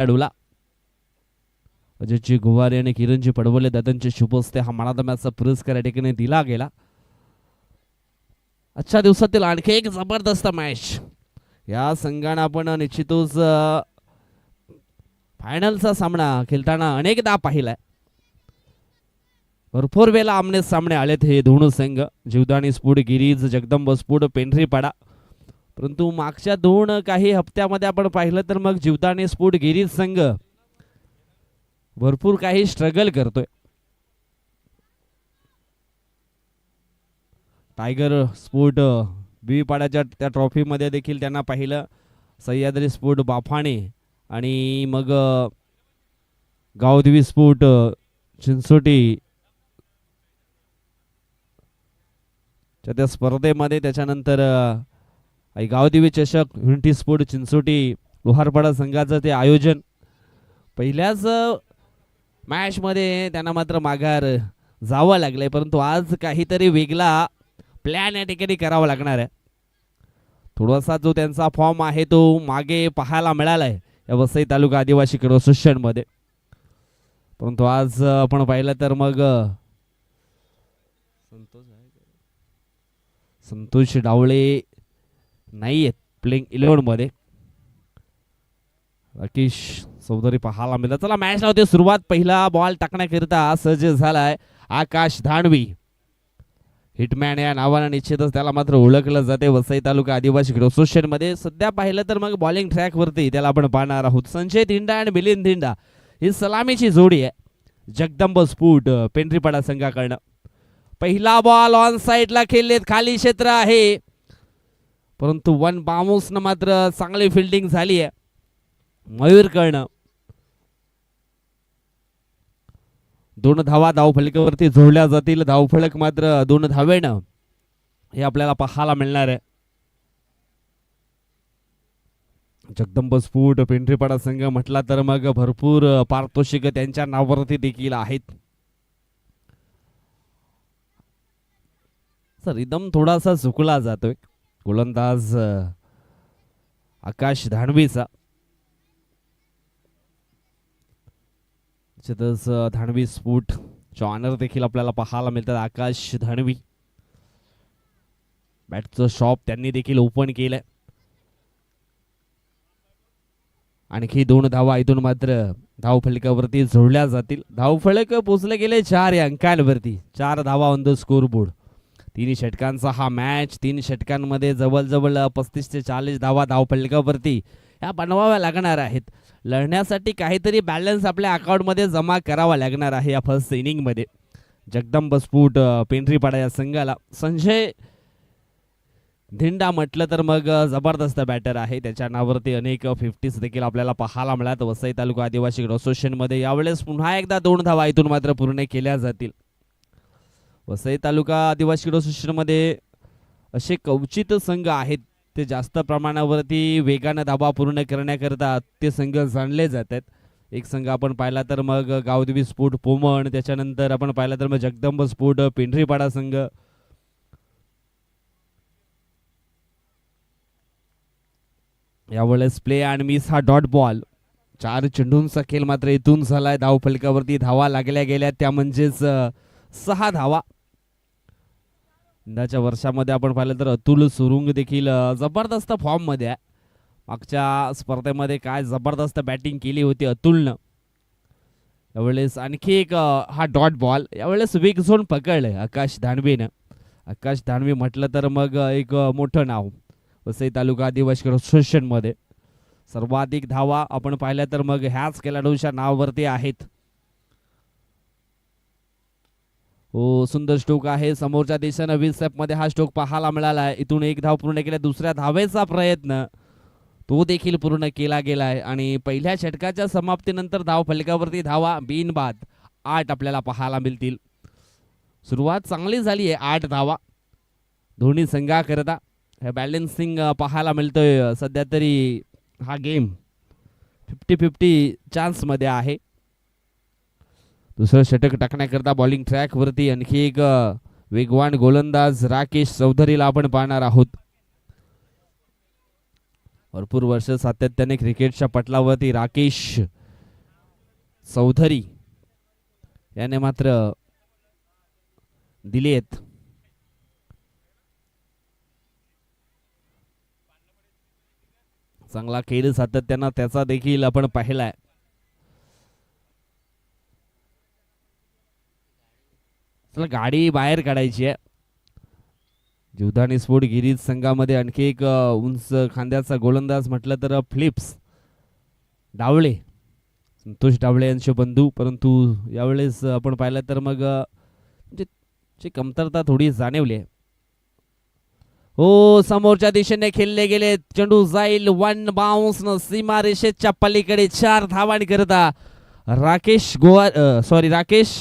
खेळाडूला अजयजी गोवारे आणि किरणजी पडवले दादांचे शुभ हस्ते हा मॅन ऑफ द मॅचचा पुरस्कार या ठिकाणी दिला गेला. आजच्या दिवसातील आणखी एक जबरदस्त मॅच या संघाने आपण निश्चितच फायनलचा सामना खेळताना अनेकदा पाहिलाय. भरपूर वेळा आमने सामने आलेत हे दोन संघ, जीवदानी स्फोट गिरीज जगदंब स्फोट पेंढरीपाडा. परंतु मागच्या काही हप्त्यामध्ये आपण पाहिलं तर मग जीवदानी स्फोट गिरीज संघ भरपूर काही स्ट्रगल करतोय. टायगर स्पोर्ट बीपाड्याच्या त्या ट्रॉफीमध्ये देखील त्यांना पाहिलं. सह्याद्री स्पोर्ट बाफाणे आणि मग गावदेवी स्पोर्ट चिंचोटी त्या स्पर्धेमध्ये, त्याच्यानंतर गावदेवी चषक युनिटी स्पोर्ट चिंचोटी लोहारपाडा संघाचं ते आयोजन. पहिल्याच मॅच मध्ये त्यांना मात्र माघार जावं लागलंय, परंतु आज काहीतरी वेगळा प्लॅन या ठिकाणी करावा लागणार आहे. थोडासा जो त्यांचा फॉर्म आहे तो मागे पाहायला मिळालाय या वसई तालुका आदिवासी क्रीडा असोसिएशन मध्ये. परंतु आज आपण पाहिलं तर मग संतोष डावळे नाही आहेत प्लेइंग 11 मध्ये. राकेश चौधरी पाहायला मिळत. चला मॅच लावते सुरुवात. पहिला बॉल टाकण्याकरिता सज्ज झालाय आकाश धाणवी. हिटमॅन या नावाने निश्चितच त्याला मात्र ओळखलं जाते वसई तालुका आदिवासी क्रीडा असोसिएशन मध्ये. सध्या पाहिलं तर मग बॉलिंग ट्रॅक वरती त्याला आपण पाहणार आहोत. संजय धिंडा आणि मिलिंद धिंडा ही सलामीची जोडी आहे जगदंब स्फोट पेंढरीपाडा संघाकडनं. पहिला बॉल ऑन साइडला खेळलेत, खाली क्षेत्र आहे, परंतु वन बाउन्स न मात्र चांगली फिल्डिंग झाली आहे मयूर कडनं. 2 धावा धावफलकावरती जोडल्या जातील. धावफलक मात्र 2 धावेनं हे आपल्याला पाहायला मिळणार आहे. जगदंब स्फोट पेंढरीपाडा संघ म्हटला तर मग भरपूर पारितोषिक त्यांच्या नावावरती देखील आहेत. रिदम थोडासा चुकला जातोय गोलंदाज आकाश धाणवीचा. धाणवी स्फोट ऑनर देखील आपल्याला पाहायला मिळतात. आकाश धाणवी बॅटचं शॉप त्यांनी देखील ओपन केलंय. आणखी 2 धावा इथून मात्र धावफलकावरती जोडल्या जातील. धावफलक पोचले गेले 4 अंकांवरती. 4 धावा ऑन द स्कोर बोर्ड. 3 षटकांचा हा मॅच. 3 षटकांमध्ये जवळजवळ 35 ते 40 धावा धावफलकावरती ह्या बनवाव्या लागणार आहेत. लढण्यासाठी काहीतरी बॅलन्स आपल्या अकाउंटमध्ये जमा करावा लागणार आहे या फर्स्ट इनिंग मध्ये. जगदंब स्फोट पेंढरीपाडा या संघाला संजय धिंडा म्हटलं तर मग जबरदस्त बॅटर आहे. त्याच्या नावावरती अनेक 50s देखील आपल्याला पाहायला मिळतात वसई तालुका आदिवासी क्रीडा असोसिएशन मध्ये. यावेळेस पुन्हा एकदा 2 धावा इथून मात्र पूर्ण केल्या जातील. वसई तालुका आदिवासी क्रीडा असोसिएशन मध्ये असे क्वचित संघ आहेत ते जास्त प्रमाणावरती वेगाने धावा पूर्ण करण्याकरता ते संघ जाणले जातात. एक संघ आपण पाहिला तर मग गावदेवी स्फोट पोमण, त्याच्यानंतर आपण पाहिला तर मग जगदंब स्फोट पेंढरीपाडा संघ. यावेळेस प्ले अँड मिस हा डॉट बॉल. 4 चेंडूंचा खेळ मात्र इथून झालाय. धावफलकावरती धावा लागल्या गेल्या त्या म्हणजेच 6 धावा. यंदाच्या वर्षामध्ये आपण पाहिलं तर अतुल सुरुंग देखील जबरदस्त फॉर्म मध्ये आहे. मागच्या स्पर्धेमध्ये काय जबरदस्त बॅटिंग केली होती अतुलनं. यावेळेस आणखी एक हा डॉट बॉल. यावेळेस वेग झोन पकडलंय आकाश धाणवीनं. आकाश धाणवी म्हटलं तर मग एक मोठं नाव वसई तालुका आदिवासी क्रीडा असोसिएशन मध्ये. सर्वाधिक धावा आपण पाहिल्या तर मग ह्याच खेळाडूंच्या नावावरती आहेत. हो, सुंदर स्ट्रोक आहे समोरच्या दिशेने 20 स्टेप मध्ये हा स्ट्रोक पाहायला मिळाला आहे. इथून 1 धाव पूर्ण केल्या. दुसऱ्या धावेचा प्रयत्न तो देखील पूर्ण केला गेलाय आणि पहिल्या षटकाच्या समाप्तीनंतर धाव फलकावरती धावा बिनबाद 8 आपल्याला पाहायला मिळतील. सुरुवात चांगली झाली आहे. 8 धावा दोन्ही संघाकरता. हे बॅलन्सिंग पाहायला मिळतोय सध्या तरी. हा गेम 50-50 चान्स मध्ये आहे. दुसरं षटक टाकण्याकरता बॉलिंग ट्रॅक वरती आणखी एक वेगवान गोलंदाज राकेश चौधरीला आपण पाहणार आहोत. भरपूर वर्ष सातत्याने क्रिकेटच्या पटलावरती राकेश चौधरी याने मात्र दिलेत. चांगला खेळ सातत्यानं त्याचा देखील आपण पाहिलाय. चला गाडी बाहेर काढायची आहे. जीवदानी स्पोर्ट गिरीज संघामध्ये आणखी एक उंच खांद्याचा गोलंदाज म्हटलं तर फिलिप्स डावळे, संतोष डावळे यांचे बंधू. परंतु यावेळेस आपण पाहिलं तर मग म्हणजे कमतरता थोडी जाणवली आहे. हो, समोरच्या दिशेने खेळले गेले, चेंडू जाईल वन बाउन्स न सीमारेषेच्या पलीकडे 4 धावांनी करता राकेश राकेश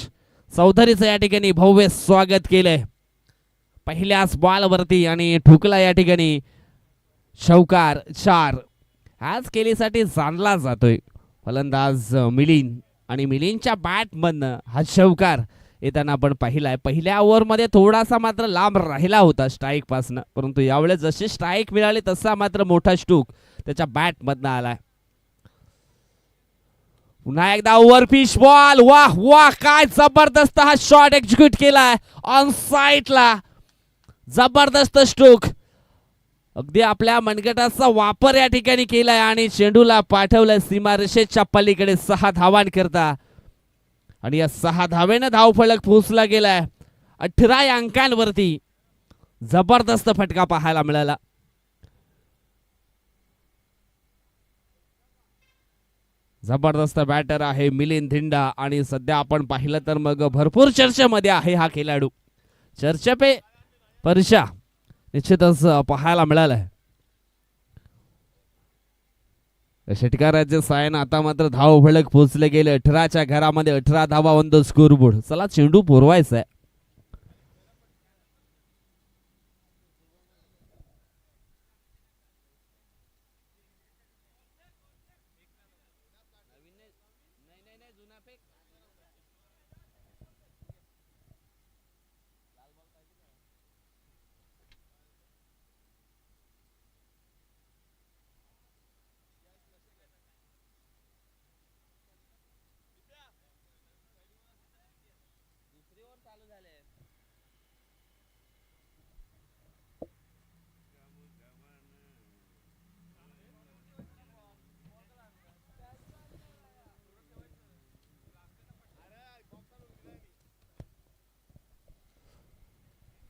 चौधरीचं या ठिकाणी भव्य स्वागत केलंय पहिल्याच बॉलवरती आणि ठुकला या ठिकाणी शौकार 4. आज केलीसाठी जाणला जातोय फलंदाज मिलिंद आणि मिलिंदच्या बॅटमधनं हा शौकार येताना आपण पाहिलाय. पहिल्या ओव्हरमध्ये थोडासा मात्र लांब राहिला होता स्ट्राईक पासनं, परंतु यावेळेस जशी स्ट्राईक मिळाली तसा मात्र मोठा स्ट्रोक त्याच्या बॅटमधनं आलाय. पुन्हा एकदा ओव्हर पिच बॉल, वाह वाह काय जबरदस्त हा शॉट एक्झिक्यूट केलाय ऑन साईडला. जबरदस्त स्ट्रोक, अगदी आपल्या मनगटाचा वापर या ठिकाणी केलाय आणि चेंडूला पाठवलं सीमारेषेच्या पलीकडे 6 धावांकरता. आणि या 6 धावेनं धावफलक पोहोचला गेलाय 18 अंकांवरती. जबरदस्त फटका पाहायला मिळाला. जबरदस्त बॅटर आहे मिलिंद धिंडा आणि सध्या आपण पाहिलं तर मग भरपूर चर्चेमध्ये आहे हा खेळाडू. चर्चे पे परशा निश्चितच पाहायला मिळालाय. षटकाराचे सायन आता मात्र धाव फलक पोहोचले गेले 18च्या घरामध्ये. 18 धावा ऑन द स्कोरबोर्ड. चला चेंडू पुरवायचा आहे.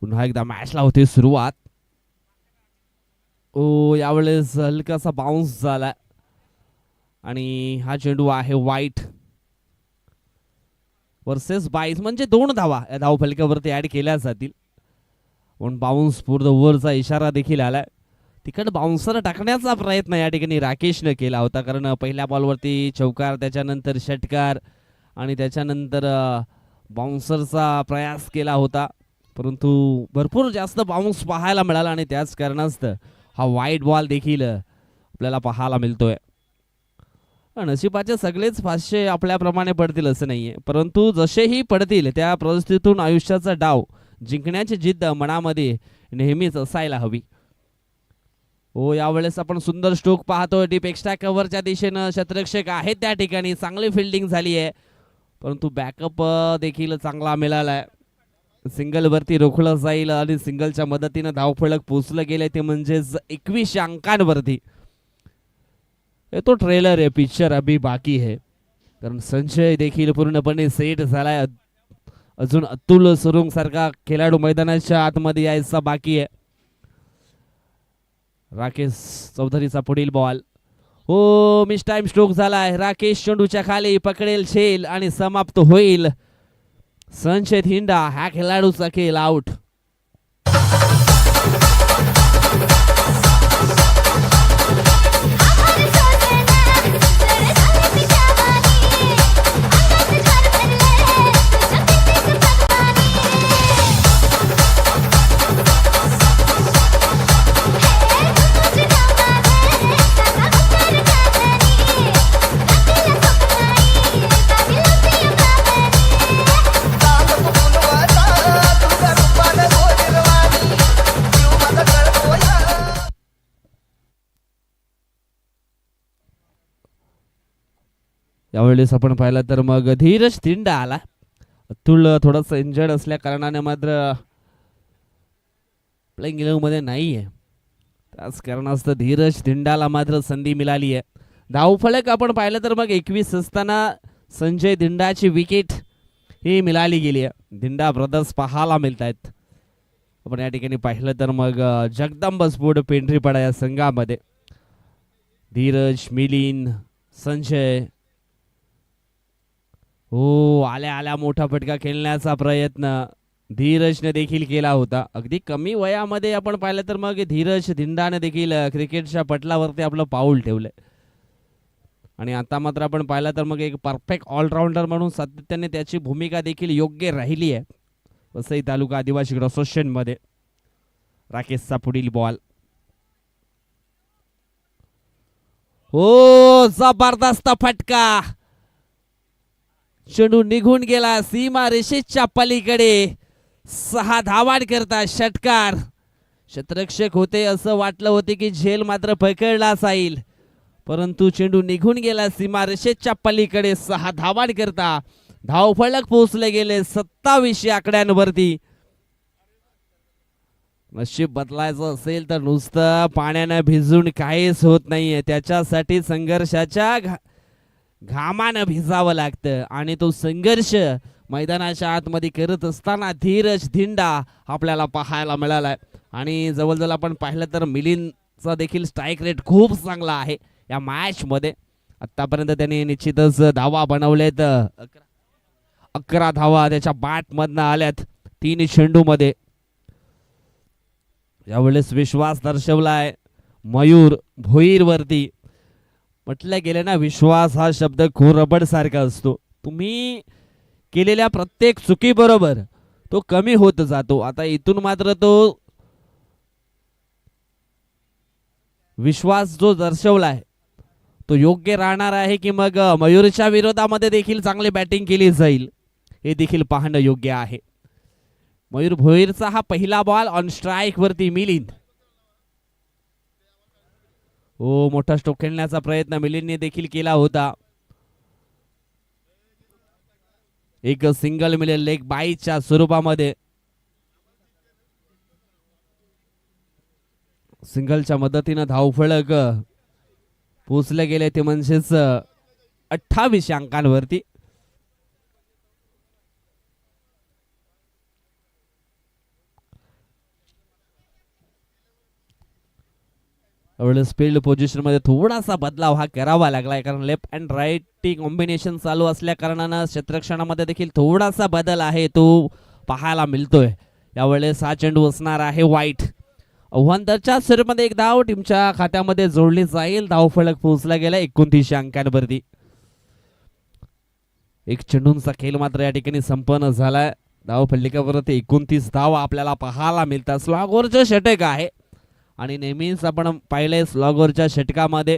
पुन्हा एकदा मॅचला होते सुरुवात. ओ यावेळेस हलकासा बाउन्स झाला आणि हा चेंडू आहे वाईट वर्सेस 22 म्हणजे 2 धावा या धाव फलकावरती ऍड केल्या जातील. पण बाउन्स पूर्ण ओव्हरचा इशारा देखील आलाय. तिकडे बाउन्सर टाकण्याचा प्रयत्न या ठिकाणी राकेशने केला होता, कारण पहिल्या बॉलवरती चौकार, त्याच्यानंतर षटकार आणि त्याच्यानंतर बाउन्सरचा प्रयास केला होता, परंतु भरपूर जास्त बाउन्स पाहायला मिळाला आणि त्याच कारणास्तव हा वाईट बॉल देखील आपल्याला पाहायला मिळतोय. नशिबाचे सगळेच फाशे आपल्याप्रमाणे पडतील असं नाहीये, परंतु जसेही पडतील त्या परिस्थितीतून आयुष्याचा डाव जिंकण्याची जिद्द मनामध्ये नेहमीच असायला हवी. हो यावेळेस आपण सुंदर स्ट्रोक पाहतोय डीप एक्स्ट्रा कव्हरच्या दिशेनं. शतरक्षक आहेत त्या ठिकाणी, चांगली फिल्डिंग झाली आहे, परंतु बॅकअप देखील चांगला मिळालाय. सिंगल वरती रोखलं जाईल आणि सिंगलच्या मदतीनं धावफलक पोचलं गेले ते म्हणजेच 21 अंकांवरती. तो ट्रेलर आहे, पिक्चर अभी बाकी है, कारण संजय देखील पूर्णपणे सेट झालाय. अजून अतुल सुरुंग सारखा खेळाडू मैदानाच्या आतमध्ये यायचा बाकी आहे. राकेश चौधरीचा पुढील बॉल. हो मिस टाइम स्ट्रोक झालाय. राकेश चेंडूच्या खाली पकडेल, छेल आणि समाप्त होईल. संजय हिंडा हा खेळाडूचा खेळ आउट. यावेळेस आपण पाहिलं तर मग धीरज धिंडा आला. अतुल थोडंसं इंजर्ड असल्या कारणाने मात्र प्लेइंग 11 मध्ये नाही आहे. त्याच कारणास्तव धीरज धिंडाला मात्र संधी मिळाली आहे. धावफलक आपण पाहिलं तर मग 21 असताना संजय धिंडाची विकेट ही मिळाली गेली आहे. धिंडा ब्रदर्स पाहायला मिळत आहेत. आपण या ठिकाणी पाहिलं तर मग जगदंब स्पोर्ट पेंढरीपाडा या संघामध्ये धीरज, मिलिंद, संजय. हो, आल्या आल्या मोठा फटका खेळण्याचा प्रयत्न धीरजने देखील केला होता. अगदी कमी वयामध्ये आपण पाहिलं तर मग धीरज धिंडाने देखील क्रिकेटच्या पटलावरती आपलं पाऊल ठेवलंय. आणि आता मात्र आपण पाहिलं तर मग एक परफेक्ट ऑलराऊंडर म्हणून सातत्याने त्याची भूमिका देखील योग्य राहिली आहे. वसई तालुका आदिवासी असोसिएशन मध्ये राकेशचा पुढील बॉल. हो, जबरदस्त फटका. चेंडू निघून गेला सीमा रेषेच्या पलीकडे. 6 धावांकरता षटकार. क्षेत्ररक्षक होते असं वाटलं होते की झेल मात्र पकडला जाईल, परंतु चेंडू निघून गेला सीमा रेषेच्या पलीकडे. 6 धावांकरता धावफलक पोहोचले गेले 27 आकड्यांवरती. नशीब बदलायचं असेल तर नुसतं पाण्यानं भिजून काहीच होत नाहीये. त्याच्यासाठी संघर्षाच्या घामानं भिजावं लागतं आणि तो संघर्ष मैदानाच्या आतमध्ये करत असताना धीरज धिंडा आपल्याला पाहायला मिळालाय. आणि जवळजवळ आपण पाहिलं तर मिलिंदचा देखील स्ट्राईक रेट खूप चांगला आहे या मॅच मध्ये. आतापर्यंत त्यांनी निश्चितच धावा बनवलेत. 11 धावा त्याच्या बॅट मधनं आल्यात 3 चेंडू मध्ये. यावेळेस विश्वास दर्शवलाय मयूर भोईर वरती. म्हटलं गेलं ना, विश्वास हा शब्द रबड सारखा असतो. तुम्ही केलेल्या प्रत्येक चुकी बरोबर तो कमी होत जातो. आता इथून मात्र तो विश्वास जो दर्शवलाय तो योग्य राहणार आहे की मग मयूरच्या विरोधामध्ये देखील चांगली बॅटिंग केली जाईल हे देखील पाहणं योग्य आहे. मयूर भोईरचा हा पहिला बॉल ऑन स्ट्राईक वरती मिलिंद. हो, मोठा स्ट्रोक खेळण्याचा प्रयत्न मिलिंदने देखील केला होता. एक सिंगल मिळेल लेग बाईच्या स्वरूपामध्ये. सिंगलच्या मदतीने धावफलक पोचले गेले ते म्हणजेच 28 अंकांवरती. फील्ड पोझिशन मध्ये थोडासा बदलाव हा करावा लागलाय, कारण लेफ्ट अँड राईट कॉम्बिनेशन चालू असल्या कारणानं क्षेत्ररक्षणामध्ये देखील थोडासा बदल आहे तो पाहायला मिळतोय. यावेळेस हा चेंडू असणार आहे वाईट. आव्हानच्या स्वरूपामध्ये एक धाव टीमच्या खात्यामध्ये जोडली जाईल. धावफलक पोहोचला गेला 29 अंकांवरती. एक चेंडूंचा खेळ मात्र या ठिकाणी संपन्न झालाय. धाव फलकावरती 29 धाव आपल्याला पाहायला मिळतात. स्लॉगवरचं षटक आहे आणि नेहमीच आपण पाहिलंय स्लॉगवरच्या षटकामध्ये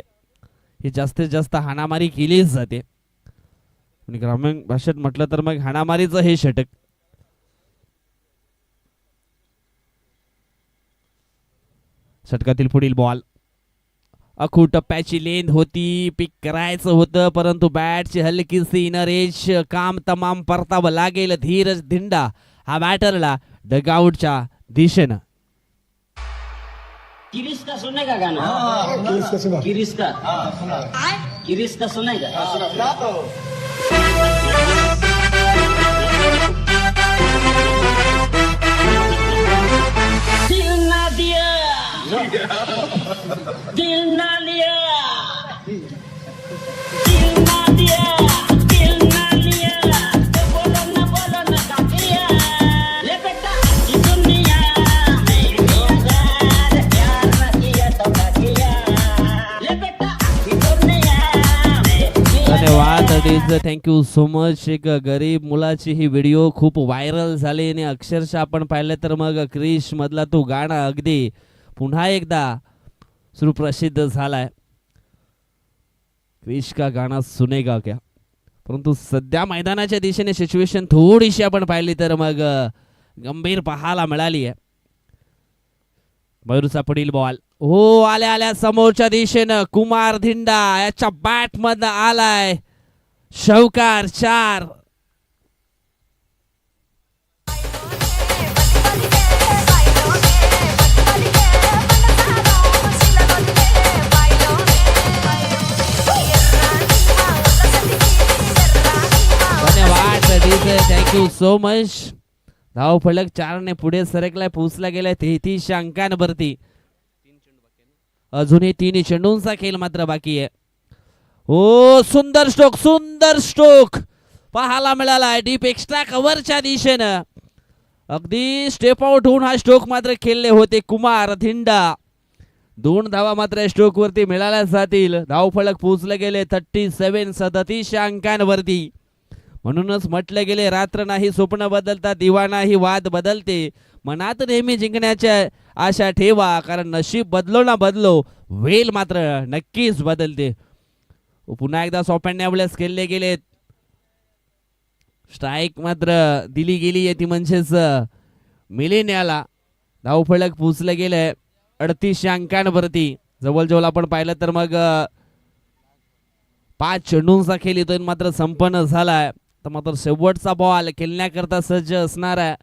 ही जास्तीत जास्त हाणामारी केलीच जाते. आणि ग्रामीण भाषेत म्हटलं तर मग हाणामारीचं हे षटक. षटकातील पुढील बॉल. अखू टप्प्याची लेंथ होती, पिक करायचं होतं, परंतु बॅटची हलकीसी इनर एज काम तमाम परतावं लागेल. धीरज धिंडा हा बॅटरला डगआउटच्या दिशेनं. किरिस का सुने का गाना? किरिस का सुने का? दिल ना दिया, दिल ना लिया, दिल ना दिया, दिल ना लिया, बोलो ना का किया, ले बेटा की दुनिया में प्यार ना किया तो का किया, ले बेटा की दुनिया में. धन्यवाद अडीज, थँक्यू सो मच. एक गरीब मुलाची ही व्हिडिओ खूप व्हायरल झाली आणि अक्षरशः आपण पाहिलं तर मग क्रिश मधला तो गाणं अगदी पुन्हा एकदा सुप्रसिद्ध झालाय. क्रिश का गाना सुनेगा क्या. परंतु सध्या मैदानाच्या दिशेने सिच्युएशन थोडीशी आपण पाहिली तर मग गंभीर पाहायला मिळाली आहे. मयूरचा पुढील बॉल. हो, आल्या आल्या समोरच्या दिशेनं कुमार धिंडा याच्या बॅट मधनं आलाय. शाहूकार 4. धन्यवाद थँक्यू सो मच. धाव फलक 4 ने पुढे सरकलाय, पोहोचला गेलाय 33 अंकांवरती. अजूनही 3 चेंडूंचा खेळ मात्र बाकी आहे. ओ सुंदर स्ट्रोक, सुंदर स्ट्रोक पाहायला मिळाला डीप एक्स्ट्रा कव्हरच्या दिशेनं. अगदी स्टेप आउट होऊन हा स्ट्रोक मात्र खेळले होते कुमार धिंडा. 2 धावा मात्र स्ट्रोक वरती मिळाल्या जातील. धाव फलक पोहोचले गेले 37 अंकांवरती. म्हणूनच म्हटले गेले रात्र नाही स्वप्न बदलतात, दिवा नाही वाद बदलते. मनात नेहमी जिंकण्याच्या आशा ठेवा, कारण नशीब बदलो ना बदलो, वेल मात्र नक्कीच बदलते. पुन्हा एकदा सोप्याने वेळेस खेळले गेलेत. स्ट्राईक मात्र दिली गेली आहे ती म्हणजेच मिलेनियाला. धाव फलक पोचले गेले 38 अंकांवरती. जवळजवळ आपण पाहिलं तर मग 5 चेंडूंचा खेळ इथून मात्र संपन्न झालाय. तर मात्र शेवटचा बॉल खेळण्याकरता सज्ज असणार आहे.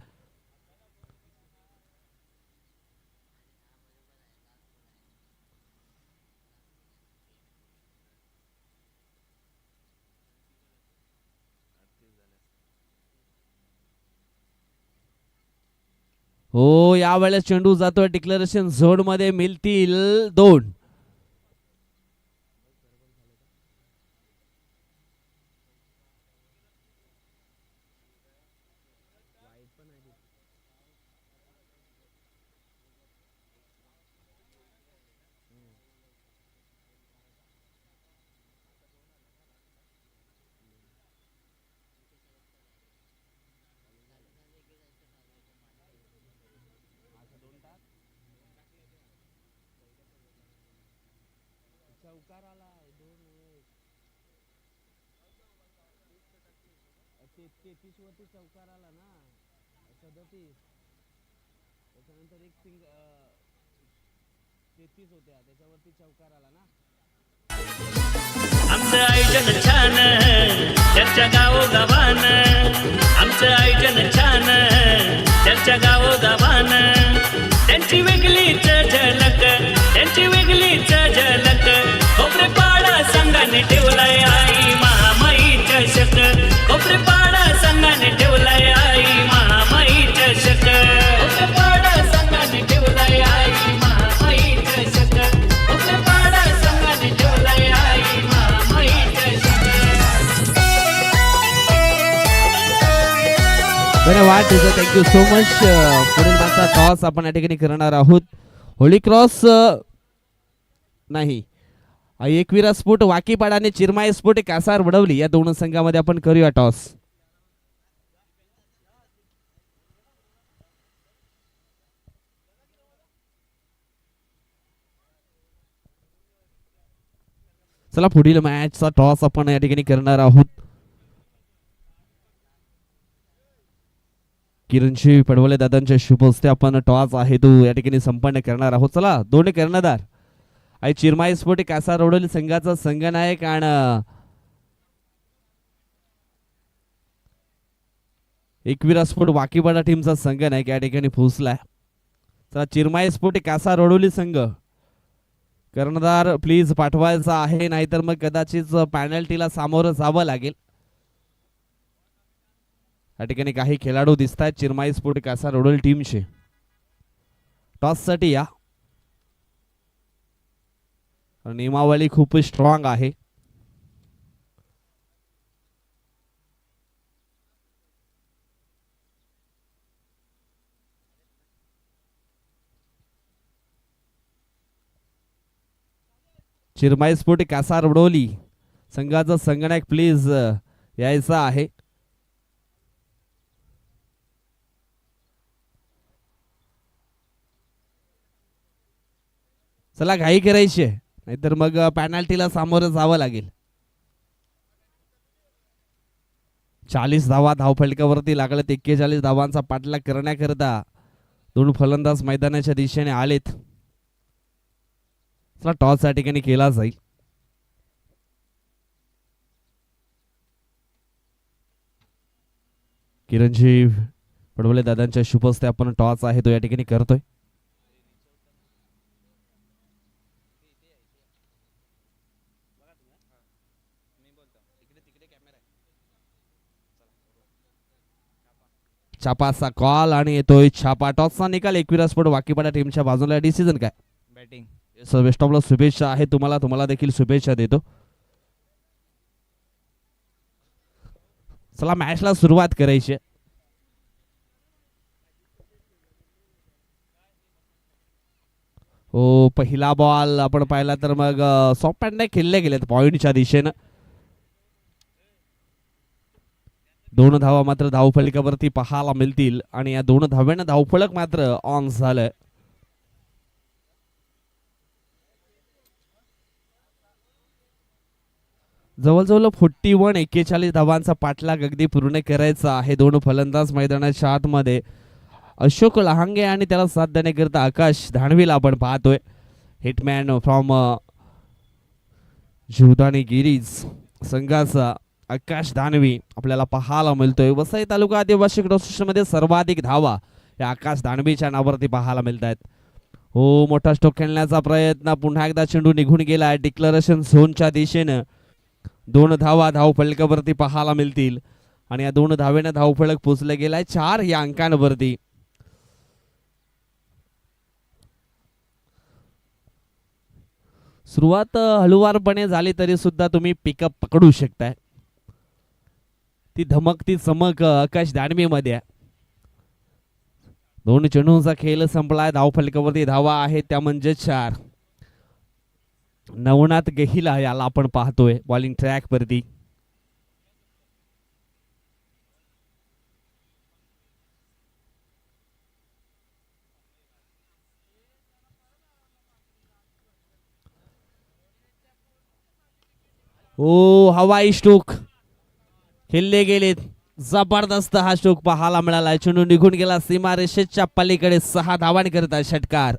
हो यावेळेस चेंडू जातोय डिक्लेरेशन झोन मध्ये, मिळतील 2. चौकार आला ना 37, त्याच्यानंतर एक 33 होत्या, त्याच्यावरती चौकार आला ना. आमचं आयोजन छान चर्चा गावोगावान, आमचं आयोजन छान चर्चा गावोगावान. त्यांची वेगळीच झलक, त्यांची वेगळीच झलक. कोपरेपाडा संघाने ठेवलाय आई महामाई चषक. कोपरेपाडा संघाने ठेवलाय आई महामाई चषक. कोपरेपाडा संघाने ठेवलाय आई महामाई चषक. कोपरेपाडा संघाने ठेवलाय आई महामाई चषक. धन्यवाद थँक्यू सो मच. पुढील मागचा टॉस आपण या ठिकाणी करणार आहोत. होली क्रॉस नाही, एकविरा स्फोट वाकीपाडा आणि चिरमाई स्फोट कासार वडवली या 2 संघामध्ये आपण करूया टॉस. चला पुढील मॅचचा टॉस आपण या ठिकाणी करणार आहोत. किरणजी पडवले दादांच्या शुभ हस्ते आपण टॉस आहे तो या ठिकाणी संपन्न करणार आहोत. चला 2 कर्णधार आणि चिरमाई स्फोट कासार वडवली संघाचा संघनायक आणि एकविरा स्फोट वाकीपाडा टीमचा संघनायक या ठिकाणी पोहोचलाय. चला चिरमाई स्फोट कासार वडवली संघ कर्णधार प्लीज पाठवायचा आहे, नाहीतर मग कदाचित पॅनल्टीला सामोरं जावं लागेल. या ठिकाणी काही खेळाडू दिसत आहेत चिरमाई स्फोट कासार वडवली टीमचे. टॉस साठी या. नियमावली खूप स्ट्रॉंग आहे. चिरमाई स्फोट कासार वडवली संघाचा संघनायक प्लीज यायचा आहे. चला घाई करायची आहे, नाहीतर मग पॅनल्टीला सामोरं जावं लागेल. 40 धावा धावफलकावरती लागलेत. 41 धावांचा पाठलाग करण्याकरता 2 फलंदाज मैदानाच्या दिशेने आलेत. चला टॉस या ठिकाणी केला जाईल. किरणजी पडवले दादांच्या शुभ हस्ते आपण टॉस आहे तो या ठिकाणी करतोय. छापाचा कॉल आणि येतोय छापा. टॉसचा निकाल 21 स्फोट वाकीपाडा टीमच्या बाजूला. डिसिजन काय? बॅटिंग. बेस्ट ऑफ लक. शुभेच्छा आहे तुम्हाला देखील शुभेच्छा देतो. चला मॅचला सुरुवात करायची. हो पहिला बॉल आपण पाहिला तर मग सॉफ्ट पॅन्ट खेळले गेलेत पॉइंटच्या दिशेनं. 2 धावा मात्र धावफलकावरती पाहायला मिळतील आणि या 2 धाव्यानं धावफलक मात्र ऑन झालंय. जवळजवळ 41 धावांचा पाठलाग अगदी पूर्ण करायचा आहे. 2 फलंदाज मैदानाच्या आतमध्ये. अशोक लहांगे आणि त्याला साथ देण्याकरिता आकाश धानवीला आपण पाहतोय. हिटमॅन फ्रॉम जीवदानी गिरीज संघाचा आकाश दानवी आपल्याला पाहायला मिळतोय. वसई तालुका आदिवासी मध्ये सर्वाधिक धावा या आकाश दानवीच्या नावावरती पाहायला मिळत आहेत. हो मोठा स्ट्रोक खेळण्याचा प्रयत्न. पुन्हा एकदा चेंडू निघून गेला डिक्लरेशन झोनच्या दिशेनं. 2 धावा धावफलकावरती पाहायला मिळतील आणि या 2 धावेनं धावफलक पोचले गेलाय 4 या अंकांवरती. सुरुवात हळूवारपणे झाली तरी सुद्धा तुम्ही पिकअप पकडू शकताय. ती धमक ती चमक आकाश दानवी मध्ये. 2 चेंडूंचा खेळ संपलाय. धावफलकावरती धावा आहेत त्या म्हणजे 4. नवनाथ गहिला याला आपण पाहतोय बॉलिंग ट्रॅक वरती. ओ हवाई स्ट्रोक खेळले गेलेत. जबरदस्त हा स्ट्रोक पाहायला मिळाला. चेंडू निघून गेला सीमारेषेच्या पलीकडे. 6 धावांकरिता षटकार.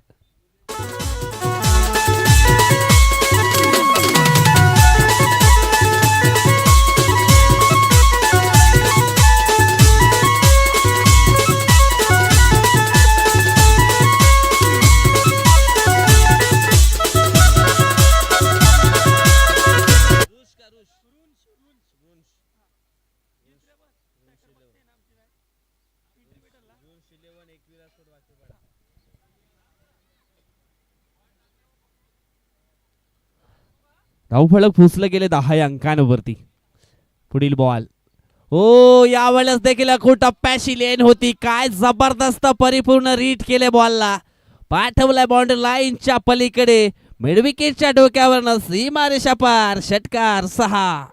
धावफलक फुसले गेले 10 अंकांवरती. पुढील बॉल. हो यावेळेस देखील खूप टप्प्याची लेन होती. काय जबरदस्त परिपूर्ण रीड केले बॉलला. पाठवलाय बाउंड्री लाईनच्या पलीकडे. मिडविकेटच्या डोक्यावरनं सीमारेषा पार. षटकार 6.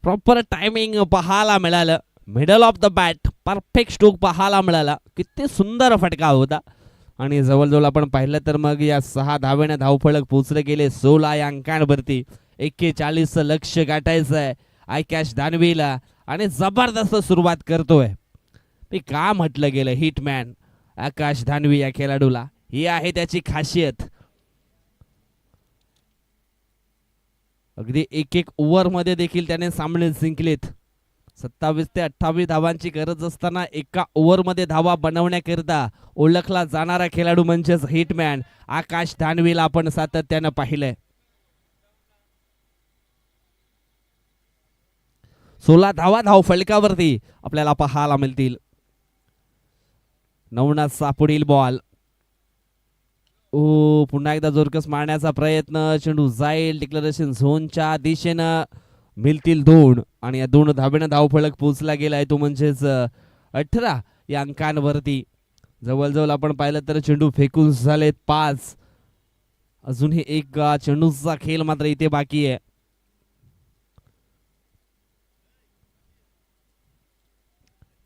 प्रॉपर टायमिंग पाहायला मिळालं. Middle of the bat perfect stroke पाहायला मिळाला. किती सुंदर फटका होता. आणि जवळजवळ आपण पाहिलं तर मग या 6 धावेने धावफलक पोचले गेले 16 या अंकांवरती. 41 लक्ष गाठायचं आहे आकाश दानवीला आणि जबरदस्त सुरुवात करतोय. मी का म्हटलं गेलं हिटमॅन आकाश दानवी या खेळाडूला. ही आहे त्याची खासियत. अगदी 1 ओव्हर मध्ये देखील त्याने सामने जिंकलेत. 27 ते 28 धावांची गरज असताना एका ओव्हर मध्ये धावा बनवण्याकरिता ओळखला जाणारा खेळाडू म्हणजेच हिटमॅन आकाश दानवीला आपण सातत्यानं पाहिलंय. 16 धावा धावफलकावरती आपल्याला पाहायला मिळतील. नवनाथचा पुढील बॉल. ओ पुन्हा एकदा जोरकस मारण्याचा प्रयत्न. चेंडू जाईल डिक्लरेशन झोनच्या दिशेनं. मिळतील 2 आणि या 2 धावेनं धावफलक पोचला गेलाय तो म्हणजेच 18 या अंकांवरती. जवळजवळ आपण पाहिलं तर चेंडू फेकून झालेत 5. अजूनही एक चेंडूचा खेळ मात्र इथे बाकी आहे.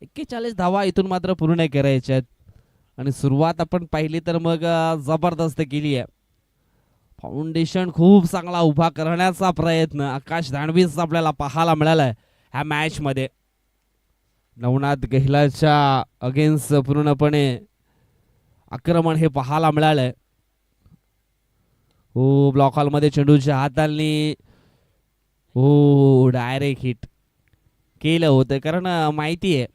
एक्केचाळीस धावा इथून मात्र पूर्ण करायच्या आहेत. आणि सुरुवात आपण पाहिली तर मग जबरदस्त केली आहे. फाउंडेशन खूप चांगला उभा करण्याचा प्रयत्न आकाश दानवीच आपल्याला पाहायला मिळालाय ह्या मॅच मध्ये. नवनाथ गेहलाच्या अगेन्स्ट पूर्णपणे आक्रमण हे पाहायला मिळालंय. हो ब्लॉक हॉल मध्ये चेंडूच्या हातांनी हो डायरेक्ट हिट केलं होतं, कारण माहिती आहे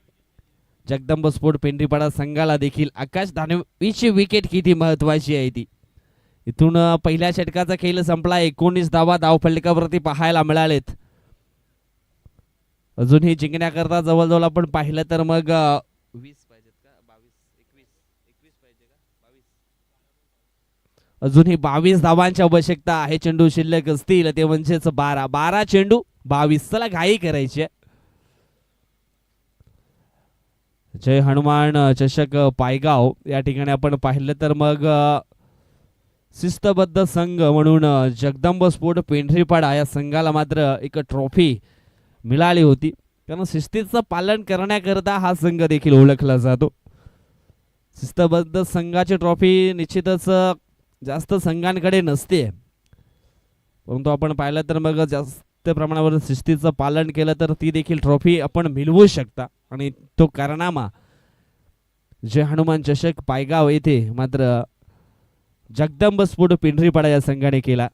जगदंब स्पोर्ट पेंढरीपाडा संघाला देखील आकाश दानवीची विकेट किती महत्वाची आहे ती. इथून पहिल्या षटकाचा खेळ संपला. 19 धावा धावफलकावरती पाहायला मिळालेत. अजूनही जिंकण्याकरता जवळजवळ आपण पाहिलं तर मग 20 पाहिजेत का 22 21 पाहिजे का 22. अजूनही 22 धावांची आवश्यकता आहे. चेंडू शिल्लक असतील ते म्हणजेच 12 चेंडू 22. चला घाई करायची. जय हनुमान चषक पायगाव या ठिकाणी आपण पाहिलं तर मग शिस्तबद्ध संघ म्हणून जगदंब स्पोर्ट पेंढरीपाडा या संघाला मात्र एक ट्रॉफी मिळाली होती, कारण शिस्तीचं पालन करण्याकरता हा संघ देखील ओळखला जातो. शिस्तबद्ध संघाची ट्रॉफी निश्चितच जास्त संघांकडे नसते, परंतु आपण पाहिलं तर मग जास्त प्रमाणावर शिस्तीचं पालन केलं तर ती देखील ट्रॉफी आपण मिळवू शकता. आणि तो कारनामा जय हनुमान चषक पायगाव येथे मात्र जगदंब स्पोर्ट पेंढरीपाडा या संघाने केला.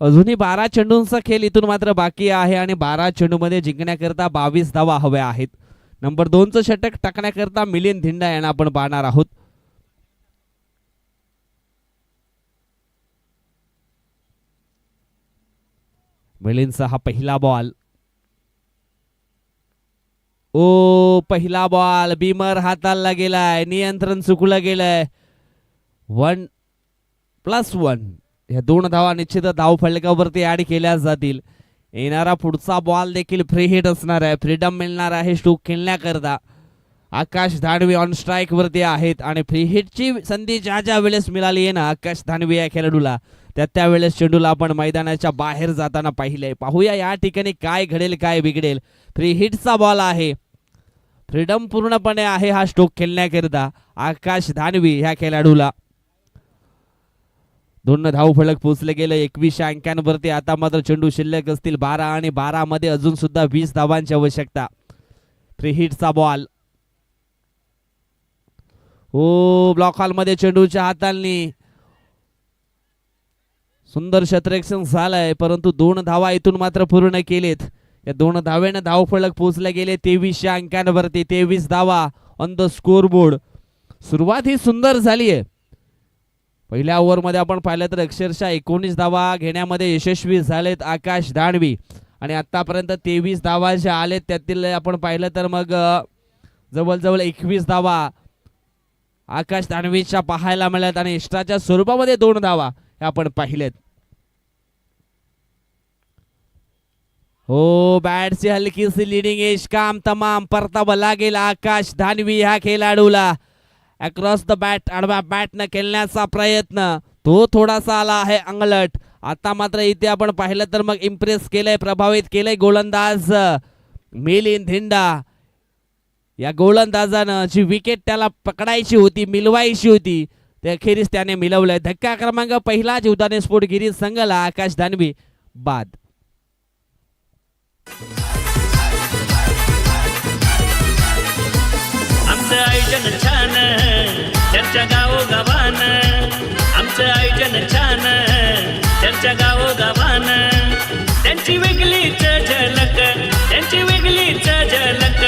अजूनही 12 चेंडूंचा खेळ इथून मात्र बाकी आहे आणि 12 चेंडूमध्ये जिंकण्याकरता 22 धावा हव्या आहेत. नंबर 2चं षटक टाकण्याकरता मिलिंद धिंडा यांना आपण पाहणार आहोत. मिलिंदचा हा पहिला बॉल. ओ पहिला बॉल बीमर हाताला गेलाय, नियंत्रण चुकलं गेलंय. 1+1 या 2 धावा निश्चित धाव फलकावरती ऍड केल्या जातील. येणारा पुढचा बॉल देखील फ्री हिट असणार आहे. फ्रीडम मिळणार आहे स्ट्रोक खेळण्याकरता. आकाश दानवे ऑन स्ट्राईक वरती आहेत आणि फ्री हिटची संधी ज्या वेळेस मिळाली आहे ना आकाश दानवे या खेळाडूला, त्यावेळेस चेंडूला आपण मैदानाच्या बाहेर जाताना पाहिलंय. पाहूया या ठिकाणी काय घडेल काय बिघडेल. फ्री हिटचा बॉल आहे, फ्रीडम पूर्णपणे आहे हा स्ट्रोक खेळण्याकरता आकाश दानवे ह्या खेळाडूला. 2 धाव फलक पोहोचले गेले 21 अंकांवरती. आता मात्र चेंडू शिल्लक असतील 12 आणि 12 मध्ये अजून सुद्धा 20 धावांची आवश्यकता. फ्री हिटचा बॉल. हो ब्लॉक हॉल मध्ये चेंडूच्या हातांनी सुंदर क्षेत्ररक्षण झालंय, परंतु 2 धावा इथून मात्र पूर्ण केलेत. या 2 धावेने धाव फलक पोहोचले गेले 23 अंकांवरती. 23 धावा ऑन द स्कोर बोर्ड. सुरुवात ही सुंदर झाली आहे. पहिल्या ओव्हरमध्ये आपण पाहिलं तर अक्षरशः 19 धावा घेण्यामध्ये यशस्वी झालेत आकाश दानवे आणि आतापर्यंत 23 धावा ज्या आलेत त्यातील आपण पाहिलं तर मग जवळजवळ 21 धावा आकाश दानवेच्या पाहायला मिळाल्यात आणि एक्स्ट्राच्या स्वरूपामध्ये 2 धावा हे आपण पाहिलेत. हो बॅटची हलकीसी लिडिंग एज काम तमाम परतावा लागेल आकाश दानवे ह्या खेळाडूला. अक्रॉस द बॅट आडव्या बॅटनं खेळण्याचा प्रयत्न तो थोडासा आला आहे अंगलट. आता मात्र इथे आपण पाहिलं तर मग इम्प्रेस केलंय, प्रभावित केलंय गोलंदाज मिलिंद धिंडा. या गोलंदाजानं जी विकेट त्याला पकडायची होती मिळवायची होती ते अखेरीस त्याने मिळवलंय. धक्का क्रमांक पहिला जीवदाने स्पोर्ट गिरीज संघाला आकाश दानवे बाद. आमचं आयोजन छान चर्चा गावोगावान. आमचं आयोजन छान चर्चा गावोगावान. त्यांची वेगळीच झलक, त्यांची वेगळीच झलक.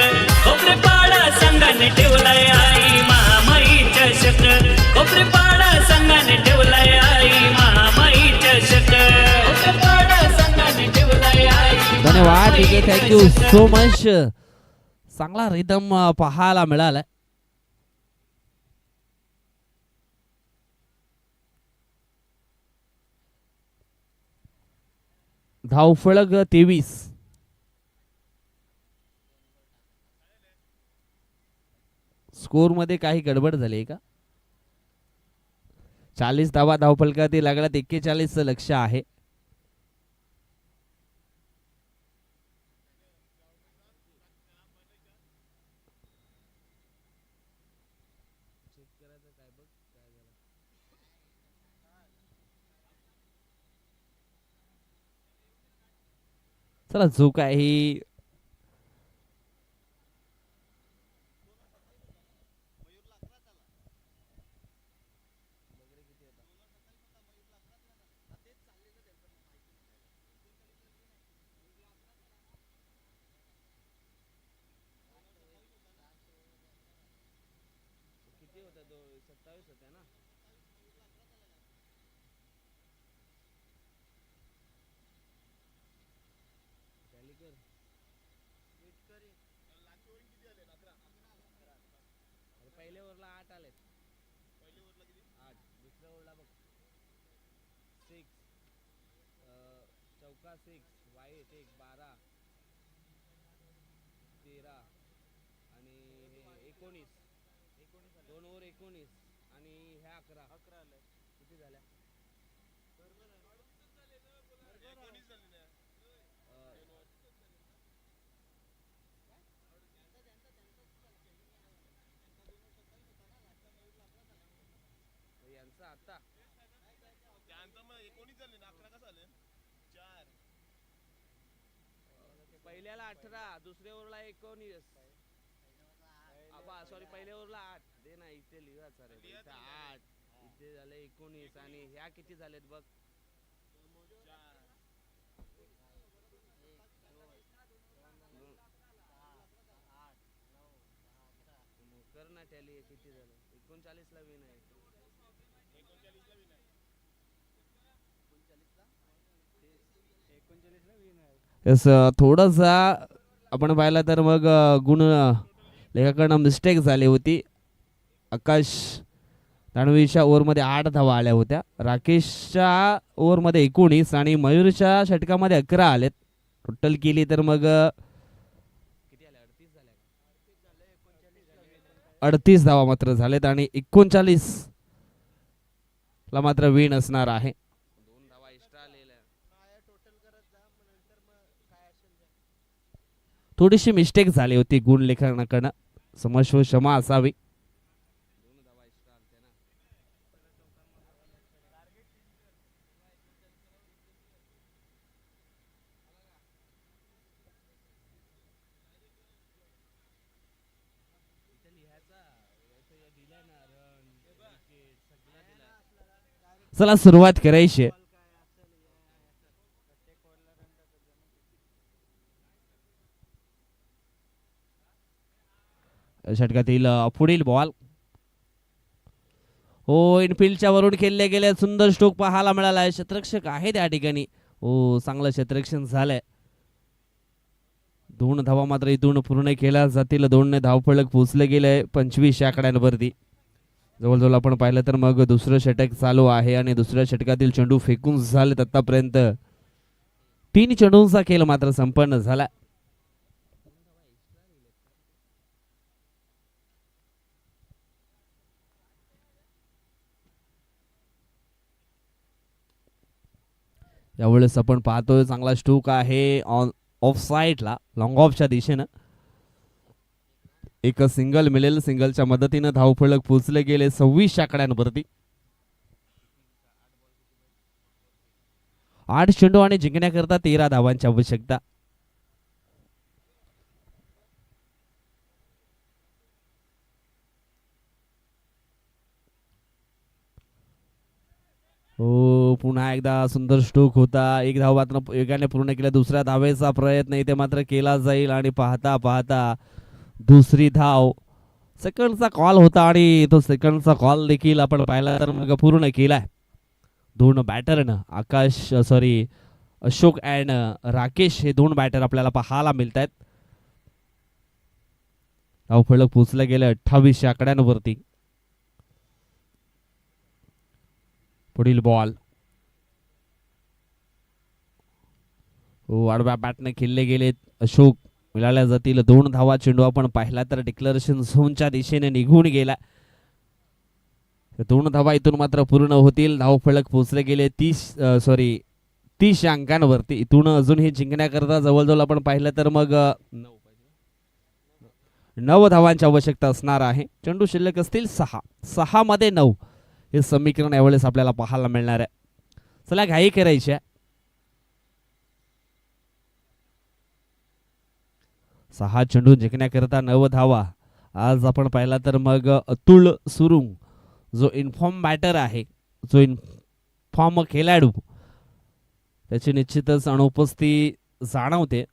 कोपरेपाडा संघाने ठेवलाय आई महामाई चषक. कोपरेपाडा संघाने ठेवलाय आई महामाई चषक. कोपरेपाडा संघाने ठेवलाय आई. धन्यवाद ठीक आहे, थँक्यू सो मच. चांगला रिदम पाहायला मिळालाय. धावफलक 23. स्कोर मध्ये काही गडबड झाली का? 40 धावा धावफलकातील लागल्यात. 41चं लक्ष आहे. चला जो काही पहिल्या ओव्हरला 8 आले. पहिल्या ओव्हरला किती? 8. दुसऱ्या ओव्हरला बघ 6 चौका 6 वाईट 1 12 13 आणि 19 2 ओव्हर 19 आणि ह्या 11 आले. किती झाल्या? यांचं आता पहिल्याला 18 दुसऱ्या ओव्हरला 19 सॉरी पहिल्या ओव्हरला 8 दे ना इथे लिहा सर इथे 8 इथे झाले 19 आणि ह्या किती झालेत बघ कर ना टॅली किती झालं 39 ला विन आहे थोडासा आपण पाहिलं तर मग गुण लेखाकडनं मिस्टेक झाली होती. आकाश दानवेच्या ओव्हरमध्ये 8 धावा आल्या होत्या. राकेशच्या ओव्हरमध्ये 19 आणि मयूरच्या षटकामध्ये 11 आलेत. टोटल केली तर मग 38 धावा मात्र झालेत आणि 39 ला मात्र विन असणार आहे. थोडीशी मिस्टेक झाली होती गुण लेखनाकडनं समस्व क्षमा असावी. चला सुरुवात करायची. षटकातील पुढील बॉल हो इनफिल्डच्या वरून खेळले गेले सुंदर स्ट्रोक पाहायला मिळाला आहे. क्षेत्ररक्षक आहे त्या ठिकाणी हो चांगलं क्षेत्ररक्षण झालंय. 2 धावा मात्र इथून पूर्ण केल्या जातील. 2 धावफलक पोहोचले गेले 25 आकड्यांवरती. जवळजवळ आपण पाहिलं तर मग दुसरं षटक चालू आहे आणि दुसऱ्या षटकातील चेंडू फेकून झालेत आतापर्यंत. 3 चेंडूंचा खेळ मात्र संपन्न झाला. यावेळेस आपण पाहतोय चांगला स्ट्रोक आहे ऑफ साईडला लॉंग ऑफच्या दिशेनं. एक सिंगल मिळेल. सिंगलच्या मदतीनं धावफलक पोचले गेले 26 आकड्यांवरती. 8 चेंडू आणि जिंकण्याकरता 13 धावांची आवश्यकता. हो पुन्हा एकदा सुंदर स्ट्रोक होता. 1 धाव मात्र वेगाने पूर्ण केला. दुसऱ्या धावेचा प्रयत्न इथे मात्र केला जाईल आणि पाहता पाहता दुसरी धाव. सेकंडचा कॉल होता आणि तो सेकंडचा कॉल देखील आपण पाहिला तर मग पूर्ण केलाय. 2 बॅटरनं अशोक अँड राकेश हे 2 बॅटर आपल्याला पाहायला मिळत आहेत. धावफलक पोचले गेले 28 आकड्यांवरती. पुढील बॉल आडव्या बॅटने खेळले गेले. अशोक मिळाल्या जातील 2 धावा. चेंडू आपण पाहिला तर डिक्लेरेशन झोनच्या दिशेने निघून गेला. 2 धावा इथून मात्र पूर्ण होतील. धावफलक पोचले गेले 30 अंकांवरती. इथून अजून हे जिंकण्याकरता जवळजवळ आपण पाहिलं तर मग 9 धावांची आवश्यकता असणार आहे. चेंडू शिल्लक असतील 6 मध्ये 9 हे समीकरण यावेळेस आपल्याला पाहायला मिळणार आहे. चला घाई करायची आहे. 6 चेंडू जिंकण्याकरता 9 धावा. आज आपण पाहिला तर मग अतुल सुरुंग जो इन्फॉर्म बॅटर आहे, जो इन्फॉर्म खेळाडू, त्याची निश्चितच अनुपस्थिती जाणवते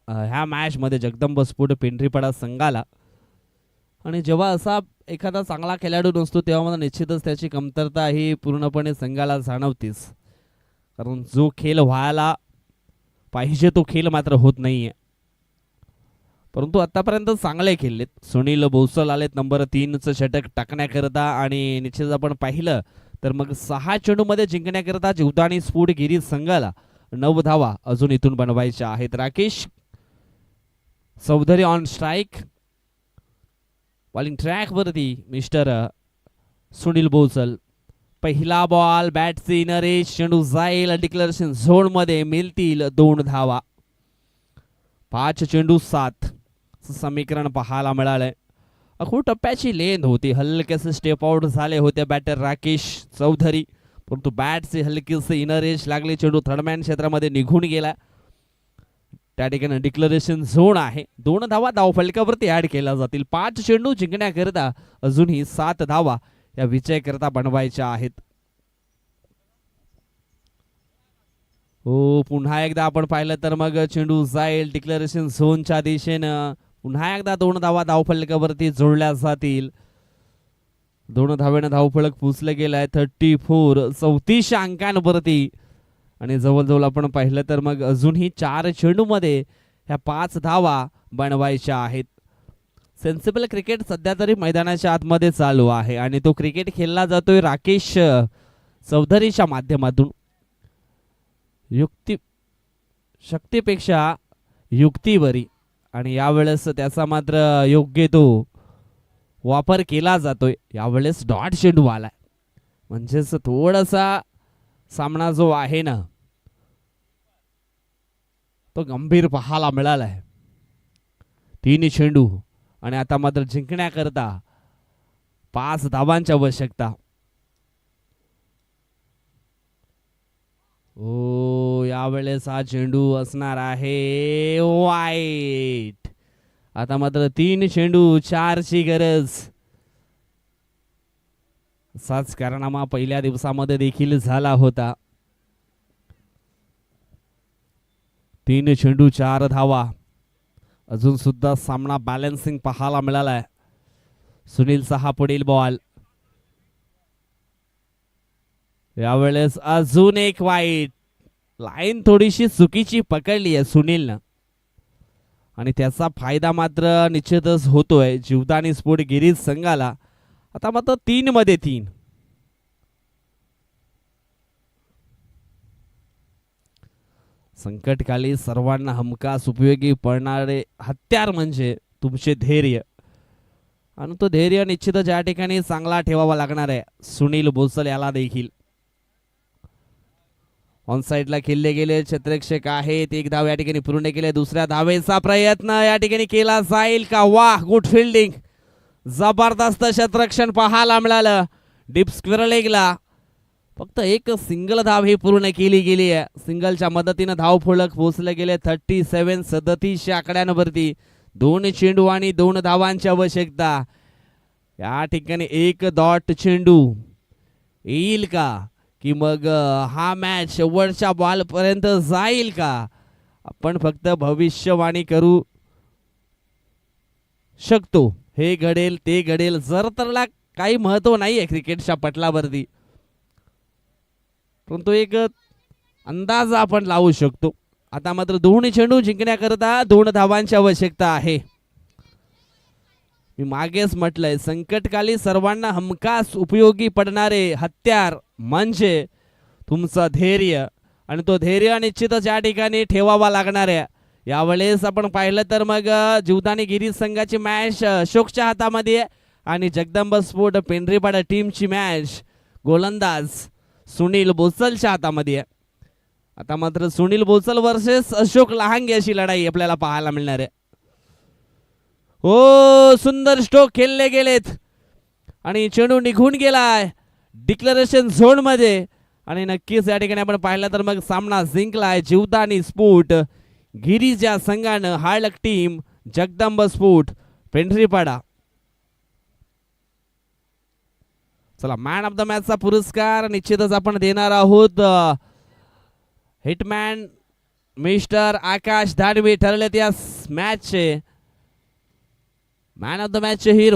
ह्या मॅचमध्ये जगदंब स्फोट पेंढरीपाडा संघाला. आणि जेव्हा असा एखादा चांगला खेळाडू नसतो तेव्हा मला निश्चितच त्याची कमतरता ही पूर्णपणे संघाला जाणवतेच. कारण जो खेळ व्हायला पाहिजे तो खेळ मात्र होत नाहीये. परंतु आतापर्यंत चांगले खेळलेत. सुनील बोसल आलेत नंबर 3चं षटक टाकण्याकरता. आणि निश्चितच आपण पाहिलं तर मग 6 चेंडूमध्ये जिंकण्याकरता जीवदानी स्फोट गिरी संघाला 9 धावा अजून इथून बनवायच्या आहेत. Rakesh Chaudhary on strike. Bowling track वरती मिस्टर सुनील बोसल. पहिला बॉल बॅटचे नरेश, चेंडू जाईल डिक्लेरेशन झोन मध्ये, मिळतील 2 धावा. 5 चेंडू 7 समीकरण पाहायला मिळालंय. खूप टप्प्याची लेंथ होती, हलकेसे स्टेप आउट झाले होते बॅटर राकेश चौधरी, परंतु बॅटचे हलकेसे इनरेश लागले. चेंडू थर्डमॅन क्षेत्रामध्ये निघून गेला. त्या ठिकाणी डिक्लेरेशन झोन आहे. 2 धावा धावफलकावरती ऍड केल्या जातील. 5 चेंडू जिंकण्याकरता अजूनही 7 धावा या विजयाकरता बनवायच्या आहेत. हो, पुन्हा एकदा आपण पाहिलं तर मग चेंडू जाईल डिक्लेरेशन झोनच्या दिशेनं. पुन्हा एकदा 2 धावा धावफलकावरती जोडल्या जातील. 2 धावेनं धावफलक पुसलं गेलाय 34 34 अंकांवरती. आणि जवळजवळ आपण पाहिलं तर मग अजूनही 4 चेंडूमध्ये ह्या 5 धावा बनवायच्या आहेत. सेन्सिबल क्रिकेट सध्या तरी मैदानाच्या आतमध्ये चालू आहे आणि तो क्रिकेट खेळला जातोय राकेश चौधरीच्या माध्यमातून. शक्तीपेक्षा युक्तीवरी, आणि यावेळेस त्याचा मात्र योग्य तो वापर केला जातोय. यावेळेस डॉट चेंडू आलाय, म्हणजेच थोडासा सामना जो आहे ना तो गंभीर पाहायला मिळालाय. 3 चेंडू आणि आता मात्र जिंकण्याकरता 5 धावांची आवश्यकता. ओ, यावेळेस हा चेंडू असणार आहे वाईट. आता मात्र 3 चेंडू 4ची गरज. असाच कारनामा पहिल्या दिवसामध्ये देखील झाला होता. 3 चेंडू 4 धावा. अजून सुद्धा सामना बॅलन्सिंग पाहायला मिळालाय. सुनीलचा हा पुढील बॉल. यावेळेस अजून एक वाईट. लाईन थोडीशी चुकीची पकडली आहे सुनीलनं आणि त्याचा फायदा मात्र निश्चितच होतोय जीवदानी स्फोट गिरीज संघाला. आता मात्र 3 मध्ये 3. संकटकाली सर्वांना हमखास उपयोगी पडणारे हत्यार म्हणजे तुमचे धैर्य, आणि तो धैर्य निश्चितच या ठिकाणी चांगला ठेवावा लागणार आहे सुनील बोसल याला देखील. ऑन साइडला खेळले गेले क्षेत्ररक्षक आहेत. 1 धाव या ठिकाणी पूर्ण केले. दुसऱ्या धावेचा प्रयत्न या ठिकाणी केला जाईल का? वाह, गुड फिल्डिंग. जबरदस्त क्षेत्ररक्षण पाहायला मिळालं. डीप स्क्वेअर लेगला फक्त 1 सिंगल धाव ही पूर्ण केली गेली आहे. सिंगलच्या मदतीने धाव फलक पोहोचले गेले 37 आकड्यांवरती. 2 चेंडू आणि 2 धावांची आवश्यकता. या ठिकाणी 1 डॉट चेंडू येईल का, की मग हा मॅच शेवटच्या बॉल पर्यंत जाईल का? आपण फक्त भविष्यवाणी करू शकतो. हे घडेल ते घडेल, जर तरला काही महत्व नाहीये क्रिकेटच्या पटलावरती, परंतु एक अंदाज आपण लावू शकतो. आता मात्र 2 चेंडू जिंकण्याकरता 2 धावांची आवश्यकता आहे. मी मागेच म्हटलंय संकटकाली सर्वांना हमखास उपयोगी पडणारे हत्यार म्हणजे तुमचं धैर्य, आणि तो धैर्य निश्चितच या ठिकाणी ठेवावा लागणार आहे. यावेळेस आपण पाहिलं तर मग जीवदानी गिरीज संघाची मॅच अशोकच्या हातामध्ये आणि जगदंब स्फोट पेंढरीपाडा टीमची मॅच गोलंदाज सुनील बोसलच्या हातामध्ये. आता मात्र सुनील बोसल वर्सेस अशोक लहांगे अशी लढाई आपल्याला पाहायला मिळणार आहे. हो, सुंदर स्ट्रोक खेळले गेलेत आणि चेंडू निघून गेलाय डिक्लेरेशन झोन मध्ये, आणि नक्कीच या ठिकाणी आपण पाहिलं तर मग सामना जिंकलाय जीवदानी स्फोट गिरीज या संघानं. हार्डलक टीम जगदंब स्फोट पेंढरीपाडा. चला मॅन ऑफ द मॅचचा पुरस्कार निश्चितच आपण देणार आहोत. हिटमॅन मिस्टर आकाश दानवे ठरलेत या मॅचचे मॅन ऑफ द मॅचचे हिरो.